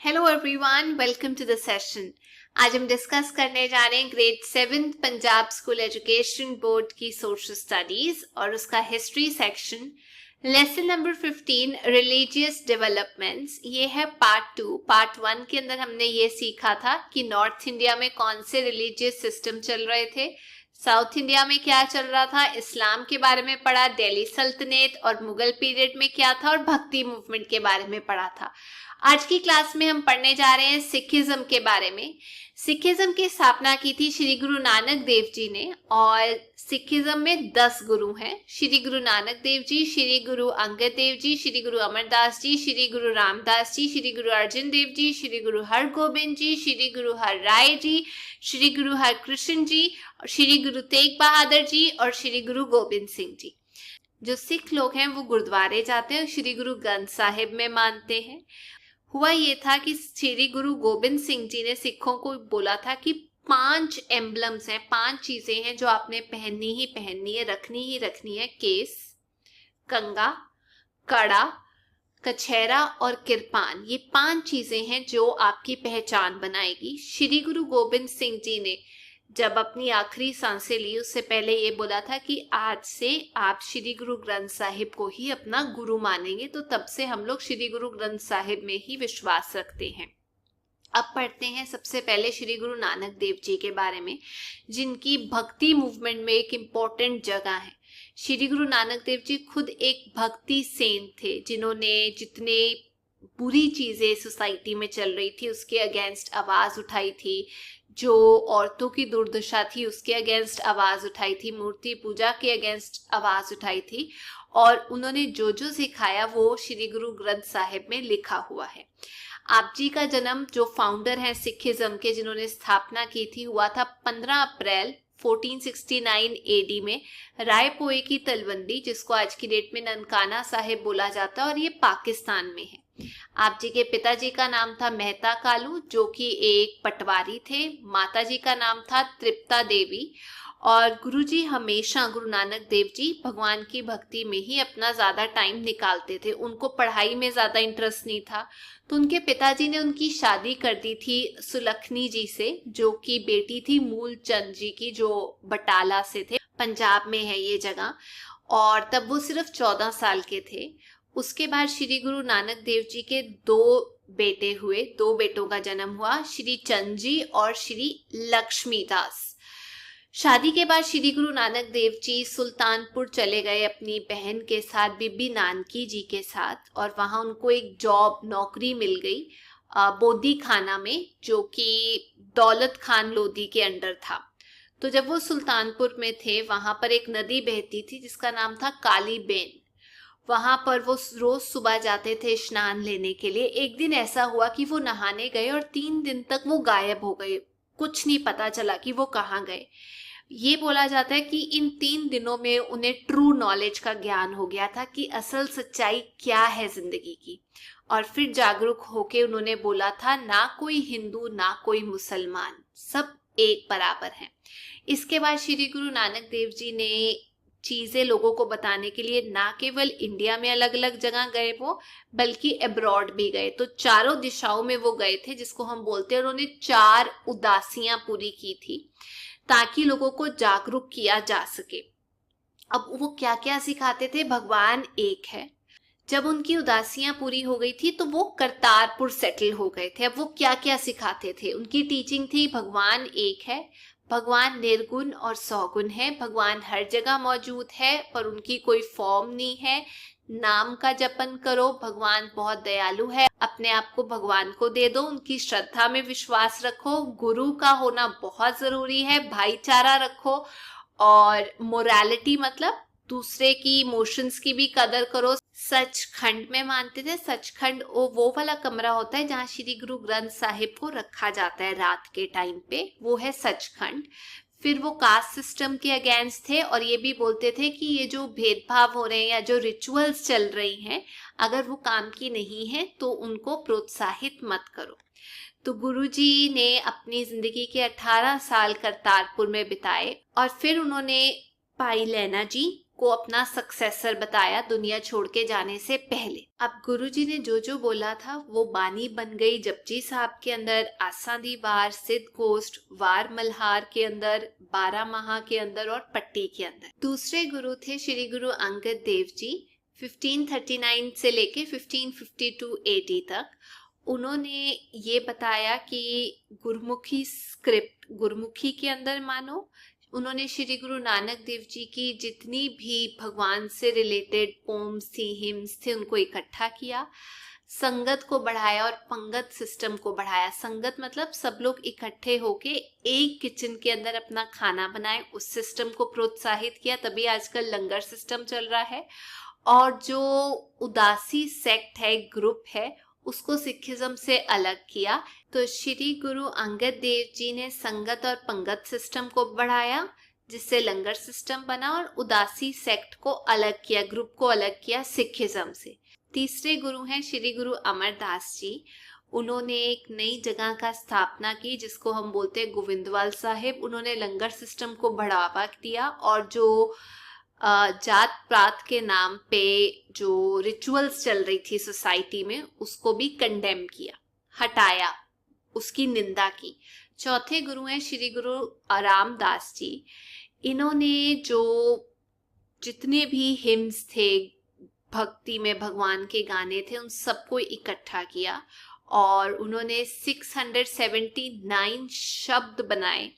Hello everyone, welcome to the session. आज हम discuss करने जा रहे हैं grade 7 Punjab school education board की सोशल स्टडीज और उसका history section. Lesson number 15 religious developments, ये है पार्ट 2। पार्ट 1 के अंदर हमने ये सीखा था कि नॉर्थ इंडिया में कौन से रिलीजियस सिस्टम चल रहे थे, साउथ इंडिया में क्या चल रहा था, इस्लाम के बारे में पढ़ा, दिल्ली सल्तनत और मुगल पीरियड में क्या था और भक्ति मूवमेंट के बारे में पढ़ा था। आज की क्लास में हम पढ़ने जा रहे हैं सिखिज्म के बारे में। सिखिज्म की स्थापना की थी श्री गुरु नानक देव जी ने और सिखिज्म में 10 गुरु हैं। श्री गुरु नानक देव जी, श्री गुरु अंगद देव जी, श्री गुरु अमरदास जी, श्री गुरु रामदास जी, श्री गुरु अर्जुन देव जी, श्री गुरु हरगोबिंद जी, श्री गुरु हर राय जी, श्री गुरु हरकृष्ण जी, श्री गुरु तेग बहादुर जी और श्री गुरु गोबिंद सिंह जी। जो सिख लोग हैं वो गुरुद्वारे जाते हैं, श्री गुरु ग्रंथ साहिब में मानते हैं। हुआ ये था कि श्री गुरु गोबिंद सिंह जी ने सिखों को बोला था कि 5 एम्बलम्स हैं, 5 चीजें हैं जो आपने पहननी ही पहननी है, रखनी ही रखनी है। केस, कंगा, कड़ा, कछहरा और किरपान, ये 5 चीजें हैं जो आपकी पहचान बनाएगी। श्री गुरु गोबिंद सिंह जी ने जब अपनी आखिरी सांसें ली उससे पहले ये बोला था कि आज से आप श्री गुरु ग्रंथ साहिब को ही अपना गुरु मानेंगे, तो तब से हम लोग श्री गुरु ग्रंथ साहिब में ही विश्वास रखते हैं। अब पढ़ते हैं सबसे पहले श्री गुरु नानक देव जी के बारे में, जिनकी भक्ति मूवमेंट में एक इम्पोर्टेंट जगह है। श्री गुरु नानक देव जी खुद एक भक्ति सेंट थे, जिन्होंने जितने बुरी चीजें सोसाइटी में चल रही थी उसके अगेंस्ट आवाज उठाई थी, जो औरतों की दुर्दशा थी उसके अगेंस्ट आवाज उठाई थी, मूर्ति पूजा के अगेंस्ट आवाज उठाई थी और उन्होंने जो जो सिखाया वो श्री गुरु ग्रंथ साहिब में लिखा हुआ है। आप जी का जन्म, जो फाउंडर हैं सिखिज्म के, जिन्होंने स्थापना की थी, हुआ था 15 अप्रैल 1469 एडी में रायपोए की तलवंडी, जिसको आज की डेट में ननकाना साहिब बोला जाता है और ये पाकिस्तान में है। आप जी के पिताजी का नाम था मेहता कालू, जो कि एक पटवारी थे। माताजी का नाम था तृप्ता देवी और गुरुजी हमेशा, गुरु नानक देव जी, भगवान की भक्ति में ही अपना ज्यादा टाइम निकालते थे। उनको पढ़ाई में ज्यादा इंटरेस्ट नहीं था, तो उनके पिताजी ने उनकी शादी कर दी थी सुलखनी जी से, जो कि बेटी थी मूल चंद जी की, जो बटाला से थे, पंजाब में है ये जगह। और तब वो सिर्फ 14 साल के थे। उसके बाद श्री गुरु नानक देव जी के 2 बेटे हुए, 2 बेटों का जन्म हुआ, श्री चंद जी और श्री लक्ष्मीदास। शादी के बाद श्री गुरु नानक देव जी सुल्तानपुर चले गए अपनी बहन के साथ, बीबी नानकी जी के साथ, और वहां उनको एक जॉब, नौकरी मिल गई बोदी खाना में, जो कि दौलत खान लोधी के अंडर था। तो जब वो सुल्तानपुर में थे, वहां पर एक नदी बहती थी जिसका नाम था काली बेन। वहां पर वो रोज सुबह जाते थे स्नान लेने के लिए। एक दिन ऐसा हुआ कि वो नहाने गए और 3 दिन तक वो गायब हो गए, कुछ नहीं पता चला कि वो कहाँ गए। ये बोला जाता है कि इन 3 दिनों में उन्हें ट्रू नॉलेज का ज्ञान हो गया था कि असल सच्चाई क्या है जिंदगी की, और फिर जागरूक होके उन्होंने बोला था, ना कोई हिंदू ना कोई मुसलमान, सब एक बराबर हैं। इसके बाद श्री गुरु नानक देव जी ने चीजें लोगों को बताने के लिए ना केवल इंडिया में अलग अलग जगह गए वो, बल्कि अब्रॉड भी गए। तो चारों दिशाओं में वो गए थे, जिसको हम बोलते हैं, उन्होंने 4 उदासियां पूरी की थी ताकि लोगों को जागरूक किया जा सके। अब वो क्या क्या सिखाते थे? भगवान एक है। जब उनकी उदासियां पूरी हो गई थी तो वो करतारपुर सेटल हो गए थे। अब वो क्या क्या सिखाते थे? उनकी टीचिंग थी, भगवान एक है, भगवान निर्गुण और सौगुण है, भगवान हर जगह मौजूद है पर उनकी कोई फॉर्म नहीं है, नाम का जपन करो, भगवान बहुत दयालु है, अपने आप को भगवान को दे दो, उनकी श्रद्धा में विश्वास रखो, गुरु का होना बहुत जरूरी है, भाईचारा रखो, और मोरालिटी मतलब दूसरे की इमोशंस की भी कदर करो। सचखंड में मानते थे। सचखंड वो वाला कमरा होता है जहाँ श्री गुरु ग्रंथ साहिब को रखा जाता है रात के टाइम पे, वो है सचखंड। फिर वो कास्ट सिस्टम के अगेंस्ट थे और ये भी बोलते थे कि ये जो भेदभाव हो रहे हैं या जो रिचुअल्स चल रही हैं, अगर वो काम की नहीं है तो उनको प्रोत्साहित मत करो। तो गुरुजी ने अपनी जिंदगी के 18 साल करतारपुर में बिताए और फिर उन्होंने भाई लैना जी को अपना सक्सेसर बताया दुनिया छोड़ के जाने से पहले। अब गुरुजी ने जो जो बोला था वो बानी बन गई जपजी साहब के अंदर, आसादी वार, सिद्ध गोष्ठ, वार मल्हार के अंदर, 12 माह के अंदर और पट्टी के अंदर। दूसरे गुरु थे श्री गुरु अंगद देव जी, 1539 से लेके 1552 AD तक। उन्होंने ये बताया कि गुरमुखी स्क्रिप्ट, गुरमुखी के अंदर मानो, उन्होंने श्री गुरु नानक देव जी की जितनी भी भगवान से रिलेटेड पोम्स थी, हिम्स थे, उनको इकट्ठा किया, संगत को बढ़ाया और पंगत सिस्टम को बढ़ाया। संगत मतलब सब लोग इकट्ठे होके एक किचन के अंदर अपना खाना बनाएं, उस सिस्टम को प्रोत्साहित किया, तभी आजकल लंगर सिस्टम चल रहा है। और जो उदासी सेक्ट है, ग्रुप है, उसको सिखिज्म से अलग किया। तो श्री गुरु अंगद देव जी ने संगत और पंगत सिस्टम को बढ़ाया, जिससे लंगर सिस्टम बना, और उदासी सेक्ट को अलग किया, ग्रुप को अलग किया सिखिज्म से। तीसरे गुरु हैं श्री गुरु अमरदास जी। उन्होंने एक नई जगह का स्थापना की जिसको हम बोलते हैं गोविंदवाल साहिब। उन्होंने लंगर सिस्टम को बढ़ावा दिया और जो जात पात के नाम पे जो रिचुअल्स चल रही थी सोसाइटी में, उसको भी कंडेम किया, हटाया, उसकी निंदा की। चौथे गुरु हैं श्री गुरु रामदास जी। इन्होंने जो जितने भी हिम्स थे, भक्ति में भगवान के गाने थे, उन सबको इकट्ठा किया और उन्होंने 679 शब्द बनाए।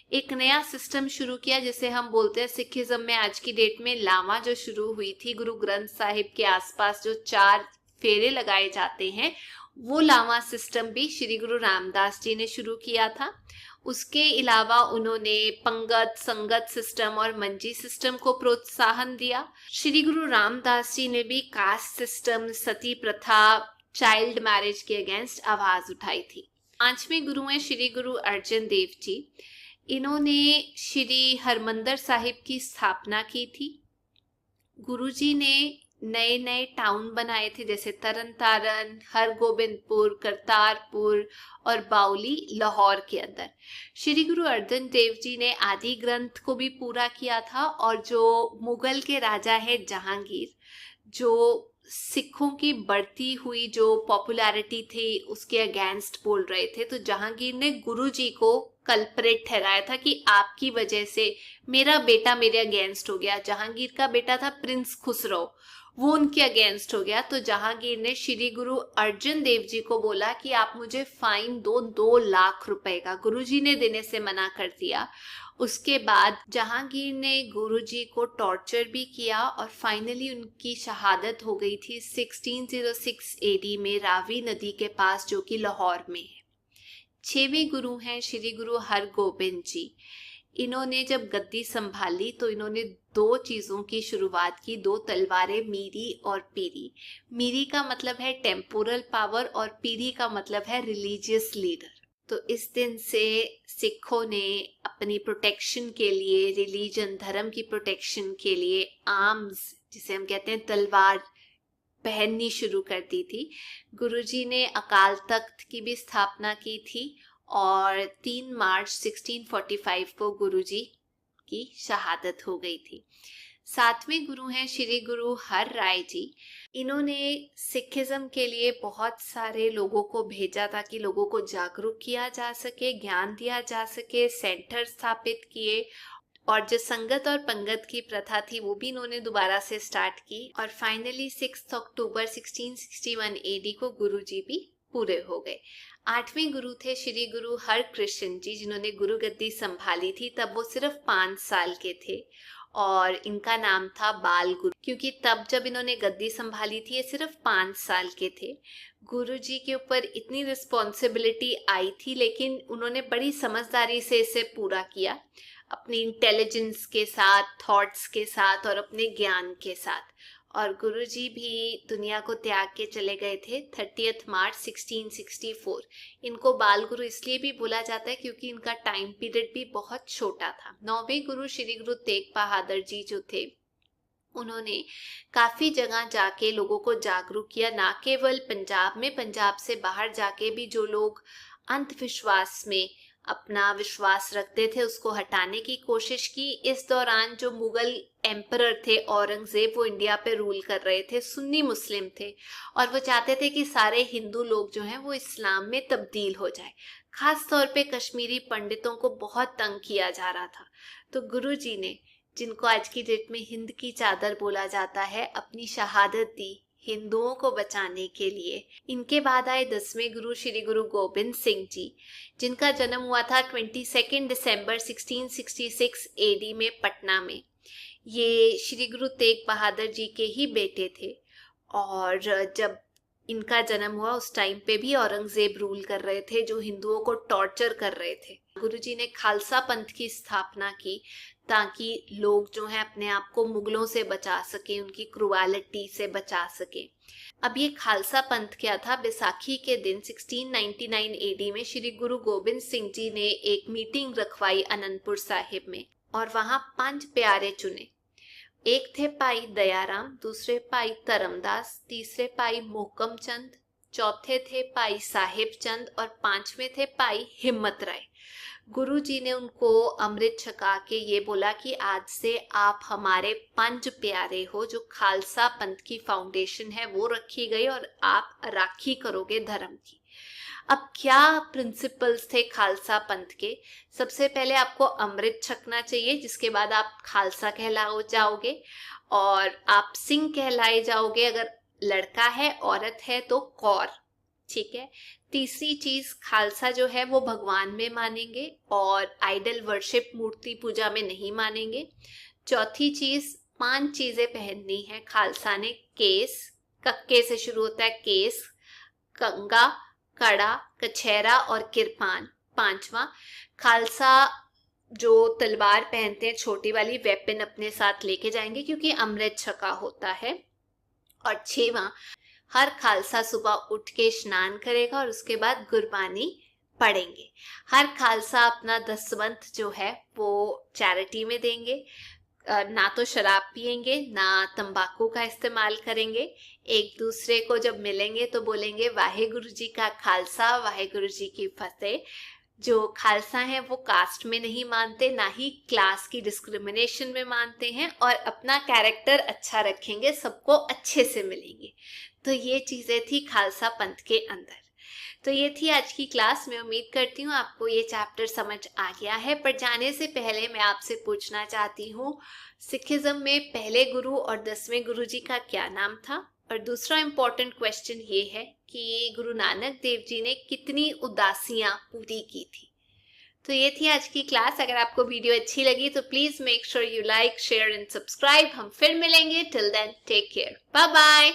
एक नया सिस्टम शुरू किया जिसे हम बोलते हैं सिखिज्म में आज की डेट में लामा, जो शुरू हुई थी गुरु ग्रंथ साहिब के आसपास, जो 4 फेरे लगाए जाते हैं, वो लामा सिस्टम भी श्री गुरु रामदास जी ने शुरू किया था। उसके अलावा उन्होंने पंगत, संगत सिस्टम और मंजी सिस्टम को प्रोत्साहन दिया। श्री गुरु रामदास जी ने भी कास्ट सिस्टम, सती प्रथा, चाइल्ड मैरिज के अगेंस्ट आवाज उठाई थी। 5वें गुरु हैं श्री गुरु अर्जन देव जी। इन्होंने श्री हरमंदर साहिब की स्थापना की थी। गुरुजी ने नए नए टाउन बनाए थे, जैसे तरन तारण, हरगोबिंदपुर, करतारपुर और बाउली लाहौर के अंदर। श्री गुरु अर्जन देव जी ने आदि ग्रंथ को भी पूरा किया था। और जो मुगल के राजा है जहांगीर, जो सिखों की बढ़ती हुई जो पॉपुलैरिटी थी उसके अगेंस्ट बोल रहे थे, तो जहांगीर ने गुरुजी को कल्प्रेट ठहराया था कि आपकी वजह से मेरा बेटा मेरे अगेंस्ट हो गया। जहांगीर का बेटा था प्रिंस खुसरो, वो उनके अगेंस्ट हो गया। तो जहांगीर ने श्री गुरु अर्जन देव जी को बोला कि आप मुझे फाइन दो 2 लाख रुपए का। गुरुजी ने देने से मना कर दिया। उसके बाद जहांगीर ने गुरुजी को टॉर्चर भी किया और फाइनली उनकी शहादत हो गई थी 1606 AD में रावी नदी के पास, जो कि लाहौर में है। 6वें गुरु हैं श्री गुरु हरगोबिंद जी। इन्होंने जब गद्दी संभाली तो इन्होंने 2 चीजों की शुरुआत की, 2 तलवारें, मीरी और पीरी। मीरी का मतलब है टेम्पोरल पावर और पीरी का मतलब है रिलीजियस लीडर। तो इस दिन से सिखों ने अपनी प्रोटेक्शन के लिए, रिलीजन, धर्म की प्रोटेक्शन के लिए आर्म्स, जिसे हम कहते हैं तलवार, पहननी शुरू कर दी थी। गुरुजी ने अकाल तख्त की भी स्थापना की थी और 3 मार्च 1645 को गुरुजी की शहादत हो गई थी। 7वें गुरु हैं श्री गुरु हर राय जी। इन्होंने सिखिज्म के लिए बहुत सारे लोगों को भेजा ताकि लोगों को जागरूक किया जा सके, ज्ञान दिया जा सके, सेंटर स्थापित किए। और जो संगत और पंगत की प्रथा थी वो भी इन्होंने दोबारा से स्टार्ट की। और फाइनली 6 अक्टूबर 1661 AD को गुरुजी भी पूरे हो गए। 8वें गुरु थे श्री गुरु हरकृष्ण जी, जिन्होंने गुरु गद्दी संभाली थी। तब वो सिर्फ 5 साल के थे और इनका नाम था बाल गुरु, क्योंकि तब जब इन्होंने गद्दी संभाली थी ये सिर्फ 5 साल के थे। गुरुजी के ऊपर इतनी रिस्पॉन्सिबिलिटी आई थी, लेकिन उन्होंने बड़ी समझदारी से इसे पूरा किया, अपनी इंटेलिजेंस के साथ, थॉट्स के साथ और अपने ज्ञान के साथ। और गुरुजी भी दुनिया को त्याग के चले गए थे 30 मार्च 1664। इनको बाल गुरु इसलिए भी बोला जाता है क्योंकि इनका टाइम पीरियड भी बहुत छोटा था। 9वें गुरु श्री गुरु तेग बहादुर जी जो थे, उन्होंने काफी जगह जाके लोगों को जागरूक किया, ना केवल पंजाब में, पंजाब से बाहर जाके भी जो लोग अंधविश्वास में अपना विश्वास रखते थे उसको हटाने की कोशिश की। इस दौरान जो मुगल एम्परर थे औरंगजेब, वो इंडिया पे रूल कर रहे थे, सुन्नी मुस्लिम थे और वो चाहते थे कि सारे हिंदू लोग जो हैं वो इस्लाम में तब्दील हो जाए। खास तौर पे कश्मीरी पंडितों को बहुत तंग किया जा रहा था। तो गुरुजी ने, जिनको आज की डेट में हिंद की चादर बोला जाता है, अपनी शहादत दी हिंदुओं को बचाने के लिए। इनके बाद आए 10वें गुरु श्री गुरु गोबिंद सिंह जी, जिनका जन्म हुआ था 22 दिसंबर 1666 एडी में पटना में। ये श्री गुरु तेग बहादुर जी के ही बेटे थे और जब इनका जन्म हुआ उस टाइम पे भी औरंगजेब रूल कर रहे थे, जो हिंदुओं को टॉर्चर कर रहे थे। गुरुजी ने खालसा पंथ की स्थापना की ताकि लोग जो हैं अपने आप को मुगलों से बचा सके, उनकी क्रूएलिटी से बचा सके। अब ये खालसा पंथ क्या था? बैसाखी के दिन 1699 एडी में श्री गुरु गोबिंद सिंह जी ने एक मीटिंग रखवाई अनंदपुर साहिब में और वहां 5 प्यारे चुने। एक थे भाई दयाराम, दूसरे भाई धर्मदास, तीसरे भाई मोहकम चंद, चौथे थे भाई साहिब चंद और 5वें थे भाई हिम्मत राय। गुरु जी ने उनको अमृत छका के ये बोला कि आज से आप हमारे 5 प्यारे हो। जो खालसा पंथ की फाउंडेशन है वो रखी गई और आप राखी करोगे धर्म की। अब क्या प्रिंसिपल्स थे खालसा पंथ के? सबसे पहले आपको अमृत छकना चाहिए, जिसके बाद आप खालसा कहलाओ जाओगे और आप सिंह कहलाए जाओगे। अगर लड़का है, औरत है तो कौर, ठीक है। तीसरी चीज, खालसा जो है वो भगवान में मानेंगे और आइडल वर्शिप, मूर्ति पूजा में नहीं मानेंगे। चौथी चीज, 5 चीजें पहननी है खालसा ने। केस, कक्के से शुरू होता है केस, कंगा, कड़ा, कछेरा और किरपान। 5वां, खालसा जो तलवार पहनते हैं छोटी वाली, वेपन अपने साथ लेके जाएंगे क्योंकि अमृत छका होता है। और 6वां, हर खालसा सुबह उठ के स्नान करेगा और उसके बाद गुरबानी पढ़ेंगे। हर खालसा अपना दसवंत जो है वो चैरिटी में देंगे। ना तो शराब पिएंगे, ना तंबाकू का इस्तेमाल करेंगे। एक दूसरे को जब मिलेंगे तो बोलेंगे वाहेगुरु जी का खालसा, वाहेगुरु जी की फतेह। जो खालसा हैं वो कास्ट में नहीं मानते, ना ही क्लास की डिस्क्रिमिनेशन में मानते हैं और अपना कैरेक्टर अच्छा रखेंगे, सबको अच्छे से मिलेंगे। तो ये चीजें थी खालसा पंथ के अंदर। तो ये थी आज की क्लास। मैं उम्मीद करती हूँ आपको ये चैप्टर समझ आ गया है। पर जाने से पहले मैं आपसे पूछना चाहती हूँ, सिखिज्म में पहले गुरु और 10वें गुरु जी का क्या नाम था? और दूसरा इम्पोर्टेंट क्वेश्चन ये है कि गुरु नानक देव जी ने कितनी उदासियां पूरी की थी? तो ये थी आज की क्लास। अगर आपको वीडियो अच्छी लगी तो please make sure you like, share and subscribe. हम फिर मिलेंगे। Till then take care, bye bye.